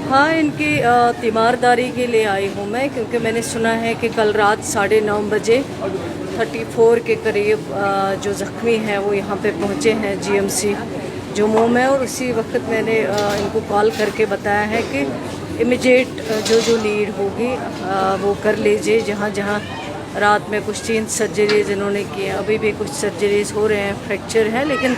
हाँ, इनकी तीमारदारी के लिए आई हूँ मैं, क्योंकि मैंने सुना है कि कल रात 9:30 बजे 34 के करीब जो ज़ख्मी हैं वो यहाँ पे पहुँचे हैं जीएमसी जम्मू में। और उसी वक्त मैंने इनको कॉल करके बताया है कि इमीडिएट जो लीड होगी वो कर लीजिए। जहाँ जहाँ रात में कुछ 3 सर्जरीज़ इन्होंने की हैं, अभी भी कुछ सर्जरीज़ हो रहे हैं, फ्रैक्चर हैं, लेकिन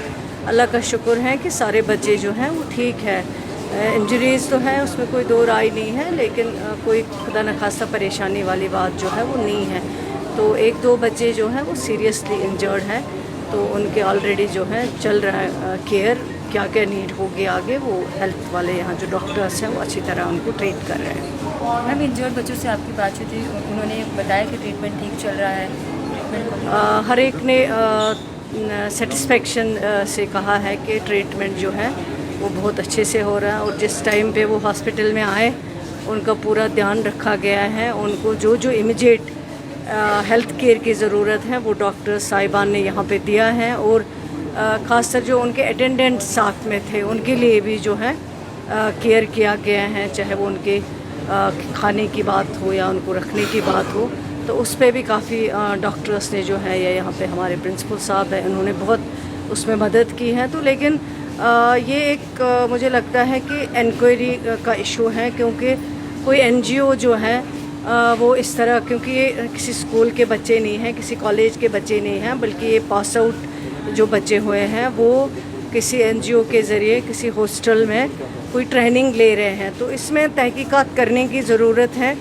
अल्लाह का शुक्र है कि सारे बच्चे जो हैं वो ठीक है। इंजरीज़ तो है, उसमें कोई दो राय नहीं है, लेकिन कोई खुदा न खास्ता परेशानी वाली बात जो है वो नहीं है। तो 1-2 बच्चे जो हैं वो सीरियसली इंजर्ड हैं, तो उनके ऑलरेडी जो है चल रहा है केयर। क्या क्या नीड होगी आगे वो हेल्थ वाले यहाँ जो डॉक्टर्स हैं वो अच्छी तरह उनको ट्रीट कर रहे हैं। मैम, इंजर्ड बच्चों से आपकी बात हुई थी, उन्होंने बताया कि ट्रीटमेंट ठीक चल रहा है। हर एक ने सेटिस्फेक्शन से कहा है कि ट्रीटमेंट जो है वो बहुत अच्छे से हो रहा है। और जिस टाइम पे वो हॉस्पिटल में आए उनका पूरा ध्यान रखा गया है। उनको जो इमीडिएट हेल्थ केयर की ज़रूरत है वो डॉक्टर साहिबान ने यहाँ पे दिया है। और ख़ासकर जो उनके अटेंडेंट साथ में थे उनके लिए भी जो है केयर किया गया है, चाहे वो उनके खाने की बात हो या उनको रखने की बात हो। तो उस पर भी काफ़ी डॉक्टर्स ने जो है या यहाँ पे हमारे प्रिंसिपल साहब हैं उन्होंने बहुत उसमें मदद की है। तो लेकिन ये एक मुझे लगता है कि इंक्वायरी का इशू है, क्योंकि कोई एनजीओ जो है वो इस तरह, क्योंकि ये किसी स्कूल के बच्चे नहीं हैं, किसी कॉलेज के बच्चे नहीं हैं, बल्कि ये पास आउट जो बच्चे हुए हैं वो किसी एनजीओ के ज़रिए किसी हॉस्टल में कोई ट्रेनिंग ले रहे हैं। तो इसमें तहकीकात करने की ज़रूरत है।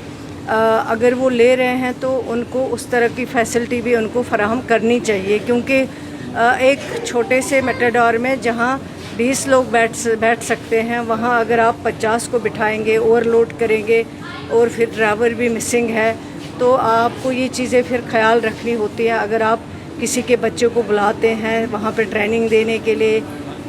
अगर वो ले रहे हैं तो उनको उस तरह की फैसिलिटी भी उनको फराहम करनी चाहिए, क्योंकि एक छोटे से मेटाडोर में जहाँ 20 लोग बैठ सकते हैं, वहाँ अगर आप 50 को बिठाएंगे, ओवरलोड करेंगे और फिर ड्राइवर भी मिसिंग है, तो आपको ये चीज़ें फिर ख्याल रखनी होती है। अगर आप किसी के बच्चे को बुलाते हैं वहाँ पे ट्रेनिंग देने के लिए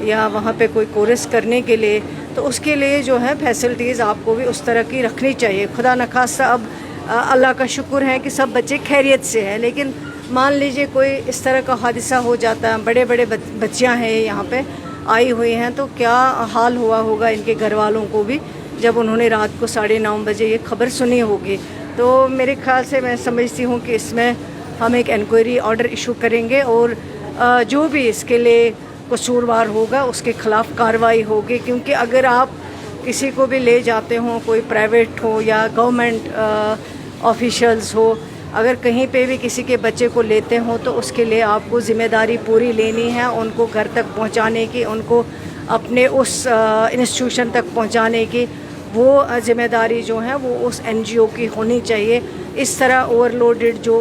या वहाँ पे कोई कोर्स करने के लिए, तो उसके लिए जो है फैसिलिटीज़ आपको भी उस तरह की रखनी चाहिए। खुदा न खास्ता अब अल्लाह का शुक्र है कि सब बच्चे खैरियत से हैं, लेकिन मान लीजिए कोई इस तरह का हादसा हो जाता है, बड़े बड़े बच्चियाँ हैं यहाँ पे आई हुई हैं, तो क्या हाल हुआ होगा इनके घर वालों को भी जब उन्होंने रात को 9:30 बजे ये खबर सुनी होगी। तो मेरे ख्याल से मैं समझती हूँ कि इसमें हम एक इंक्वायरी ऑर्डर इशू करेंगे और जो भी इसके लिए कसूरवार होगा उसके ख़िलाफ़ कार्रवाई होगी। क्योंकि अगर आप किसी को भी ले जाते हो, कोई प्राइवेट हो या गवर्नमेंट ऑफिशियल्स हो, अगर कहीं पे भी किसी के बच्चे को लेते हो तो उसके लिए आपको ज़िम्मेदारी पूरी लेनी है, उनको घर तक पहुंचाने की, उनको अपने उस इंस्टीट्यूशन तक पहुंचाने की वो ज़िम्मेदारी जो है वो उस एनजीओ की होनी चाहिए। इस तरह ओवरलोडेड जो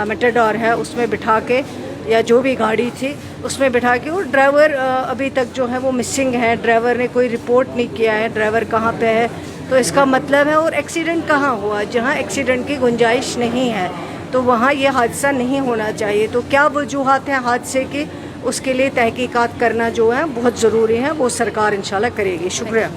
मेटाडोर है उसमें बिठा के या जो भी गाड़ी थी उसमें बिठा के, और ड्राइवर अभी तक जो है वो मिसिंग है, ड्राइवर ने कोई रिपोर्ट नहीं किया है ड्राइवर कहाँ पे है। तो इसका मतलब है, और एक्सीडेंट कहाँ हुआ, जहाँ एक्सीडेंट की गुंजाइश नहीं है तो वहाँ ये हादसा नहीं होना चाहिए। तो क्या वजूहात हैं हादसे की, उसके लिए तहकीकात करना जो है बहुत ज़रूरी है, वो सरकार इंशाल्लाह करेगी। शुक्रिया।